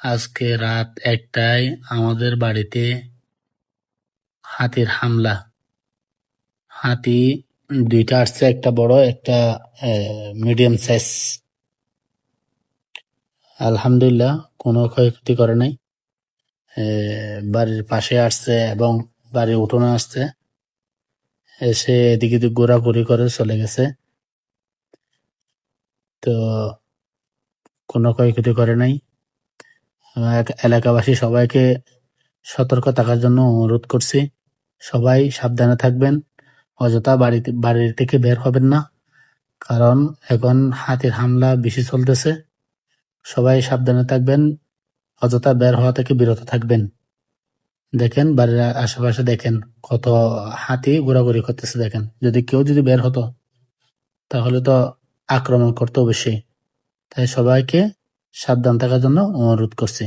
আজকে রাত ১টায় আমাদের বাড়িতে হাতির হামলা। হাতি ২টা আসছে, একটা বড় একটা মিডিয়াম সাইজ। আলহামদুলিল্লাহ কোনো ক্ষয়ক্ষতি করে নাই। বাড়ির পাশে আসছে এবং বাড়ির উঠোনে আসছে, এসে এদিকে ঘোরাঘুরি করে চলে গেছে। তো কোনো ক্ষয়ক্ষতি করে নাই। এলাকাবাসী সবাইকে সতর্ক থাকার জন্য অনুরোধ করছি। সবাই সাবধানে থাকবেন, অযথা বাড়ির থেকে বের হবেন না, কারণ এখন হাতির হামলা বেশি চলতেছে। সবাই সাবধানে থাকবেন, অযথা বের হওয়া থেকে বিরত থাকবেন। দেখেন বাড়ির আশেপাশে দেখেন কত হাতি ঘোরাঘুরি করতেছে। দেখেন যদি কেউ বের হতো তাহলে তো আক্রমণ করতো অবশ্যই। তাই সবাইকে সাবধান থাকার জন্য অনুরোধ করছি।